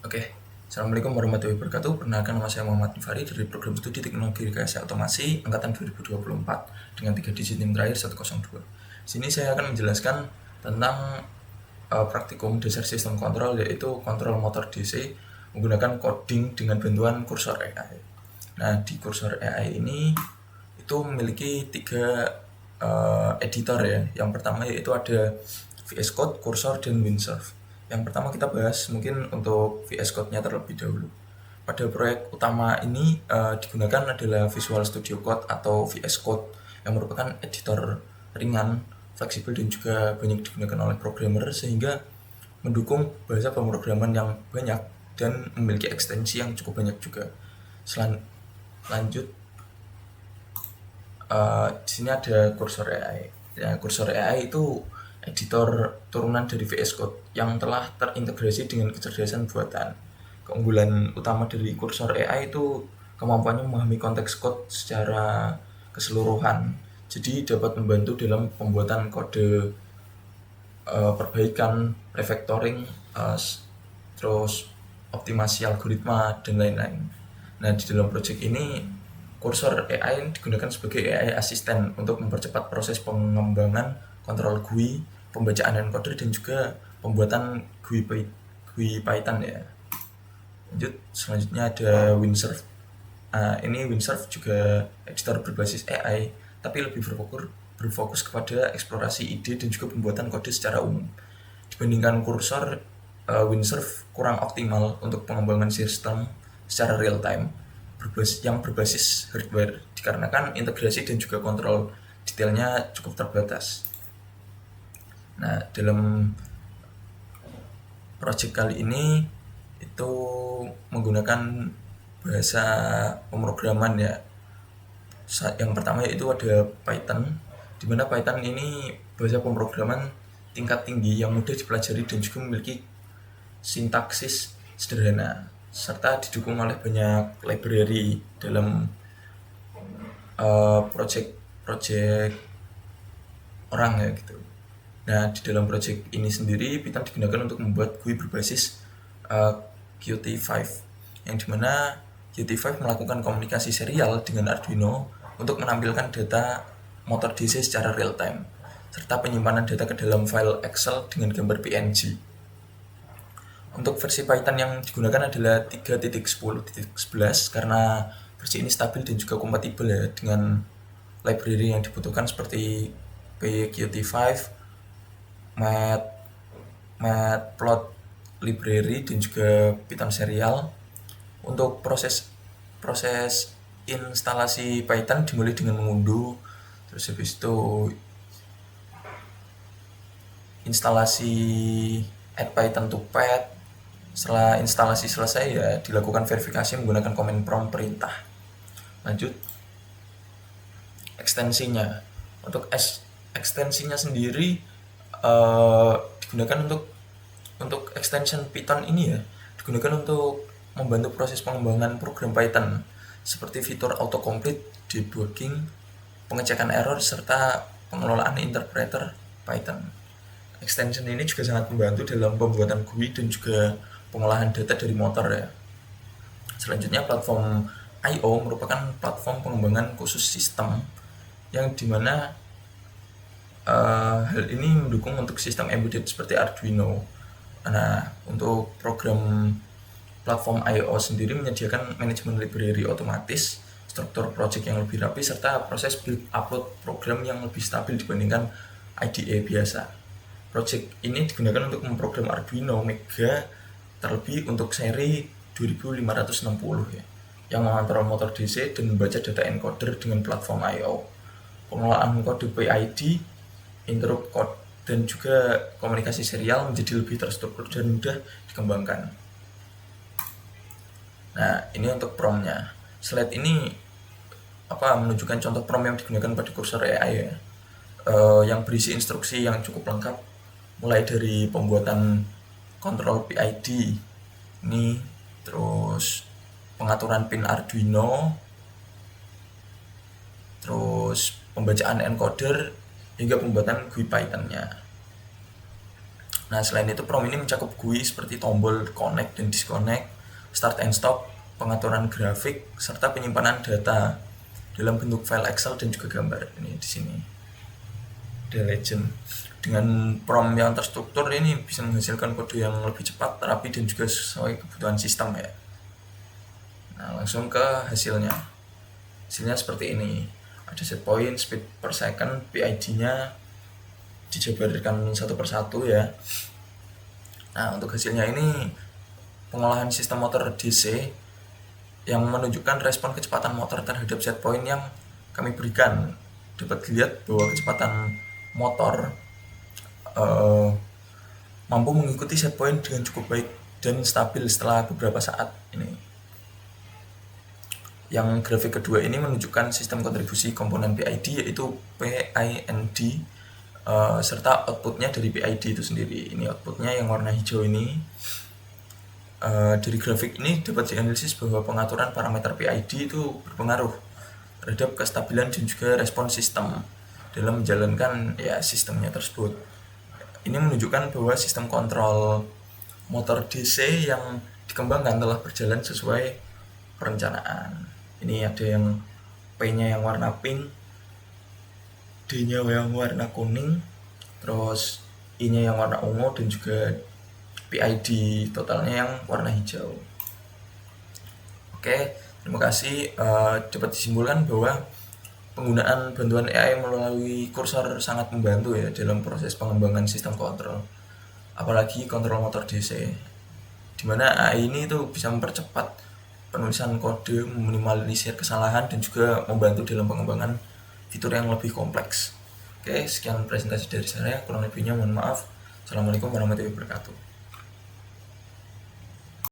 Oke, Assalamualaikum warahmatullahi wabarakatuh. Perkenalkan, nama saya Muhammad Nifari dari Program Studi Teknologi Rekayasa Otomasi Angkatan 2024 dengan 3 digit NIM terakhir 102. Sini saya akan menjelaskan tentang praktikum dasar sistem kontrol, yaitu kontrol motor DC menggunakan coding dengan bantuan kursor AI. Nah, di kursor AI ini itu memiliki tiga editor ya. Yang pertama yaitu ada VS Code, Cursor, dan Windsurf. Yang pertama kita bahas mungkin untuk VS Code-nya terlebih dahulu. Pada proyek utama ini digunakan adalah Visual Studio Code atau VS Code yang merupakan editor ringan, fleksibel, dan juga banyak digunakan oleh programmer sehingga mendukung bahasa pemrograman yang banyak dan memiliki ekstensi yang cukup banyak juga. Lanjut, di sini ada Cursor AI. Ya, Cursor AI itu editor turunan dari VS Code yang telah terintegrasi dengan kecerdasan buatan. Keunggulan utama dari Cursor AI itu kemampuannya memahami konteks code secara keseluruhan. Jadi dapat membantu dalam pembuatan kode, perbaikan, refactoring, terus optimasi algoritma dan lain-lain. Nah, di dalam project ini Cursor AI digunakan sebagai AI asisten untuk mempercepat proses pengembangan kontrol GUI, pembacaan encoder, dan juga pembuatan GUI Python ya. Lanjut, selanjutnya ada Windsurf. Ini Windsurf juga editor berbasis AI, tapi lebih berfokus kepada eksplorasi ide dan juga pembuatan kode secara umum. Dibandingkan Cursor, Windsurf kurang optimal untuk pengembangan sistem secara real time yang berbasis hardware dikarenakan integrasi dan juga kontrol detailnya cukup terbatas. Nah, dalam project kali ini itu menggunakan bahasa pemrograman ya. Yang pertama yaitu ada Python, di mana Python ini bahasa pemrograman tingkat tinggi yang mudah dipelajari dan juga memiliki sintaksis sederhana, serta didukung oleh banyak library dalam project orang ya gitu. Nah, di dalam project ini sendiri Python digunakan untuk membuat GUI berbasis Qt5, yang dimana Qt5 melakukan komunikasi serial dengan Arduino untuk menampilkan data motor DC secara real time, serta penyimpanan data ke dalam file Excel dengan gambar PNG. Untuk versi Python yang digunakan adalah 3.10.11 karena versi ini stabil dan juga kompatibel ya dengan library yang dibutuhkan seperti PQT5, Matplotlib dan juga Python serial. Untuk proses instalasi Python dimulai dengan mengunduh, terus habis itu instalasi add Python to pad. Setelah instalasi selesai ya dilakukan verifikasi menggunakan command prompt perintah. Lanjut, ekstensinya. Untuk ekstensinya sendiri digunakan untuk extension Python ini ya digunakan untuk membantu proses pengembangan program Python seperti fitur autocomplete, debugging, pengecekan error, serta pengelolaan interpreter Python. Extension ini juga sangat membantu dalam pembuatan GUI dan juga pengolahan data dari motor ya. Selanjutnya, platform I/O merupakan platform pengembangan khusus sistem yang dimana hal ini mendukung untuk sistem embedded seperti Arduino. Nah, untuk program platform I/O sendiri menyediakan manajemen library otomatis, struktur project yang lebih rapi, serta proses build upload program yang lebih stabil dibandingkan IDE biasa. Project ini digunakan untuk memprogram Arduino Mega terlebih untuk seri 2560 ya, yang mengontrol motor DC dan membaca data encoder dengan platform I/O. Pengelolaan kode PID, interrupt code, dan juga komunikasi serial menjadi lebih terstruktur dan mudah dikembangkan. Nah, ini untuk prompt-nya. Slide ini menunjukkan contoh prompt yang digunakan pada Cursor AI ya, yang berisi instruksi yang cukup lengkap, mulai dari pembuatan kontrol PID ini, terus pengaturan pin Arduino, terus pembacaan encoder, hingga pembuatan GUI Python-nya. Nah, selain itu PROM ini mencakup GUI seperti tombol connect dan disconnect, start and stop, pengaturan grafik, serta penyimpanan data dalam bentuk file Excel dan juga gambar. Ini di sini The Legend. Dengan PROM yang terstruktur ini bisa menghasilkan kode yang lebih cepat, rapi, dan juga sesuai kebutuhan sistem ya. Nah, langsung ke hasilnya. Hasilnya seperti ini. Ada set point, speed per second, PID-nya dijabarkan satu persatu ya. Nah, untuk hasilnya ini pengolahan sistem motor DC yang menunjukkan respon kecepatan motor terhadap set point yang kami berikan. Dapat dilihat bahwa kecepatan motor mampu mengikuti set point dengan cukup baik dan stabil setelah beberapa saat ini. Yang grafik kedua ini menunjukkan sistem kontribusi komponen PID yaitu PIND serta outputnya dari PID itu sendiri. Ini outputnya yang warna hijau ini. Dari grafik ini dapat dianalisis bahwa pengaturan parameter PID itu berpengaruh terhadap kestabilan dan juga respon sistem dalam menjalankan ya sistemnya tersebut. Ini menunjukkan bahwa sistem kontrol motor DC yang dikembangkan telah berjalan sesuai perencanaan. Ini ada yang P-nya yang warna pink, D-nya yang warna kuning, terus I-nya yang warna ungu, dan juga PID totalnya yang warna hijau. Oke, terima kasih. Dapat disimpulkan bahwa penggunaan bantuan AI melalui kursor sangat membantu ya dalam proses pengembangan sistem kontrol, apalagi kontrol motor DC, dimana AI ini itu bisa mempercepat penulisan kode, meminimalisir kesalahan, dan juga membantu dalam pengembangan fitur yang lebih kompleks. Oke, sekian presentasi dari saya. Kurang lebihnya mohon maaf. Assalamualaikum warahmatullahi wabarakatuh.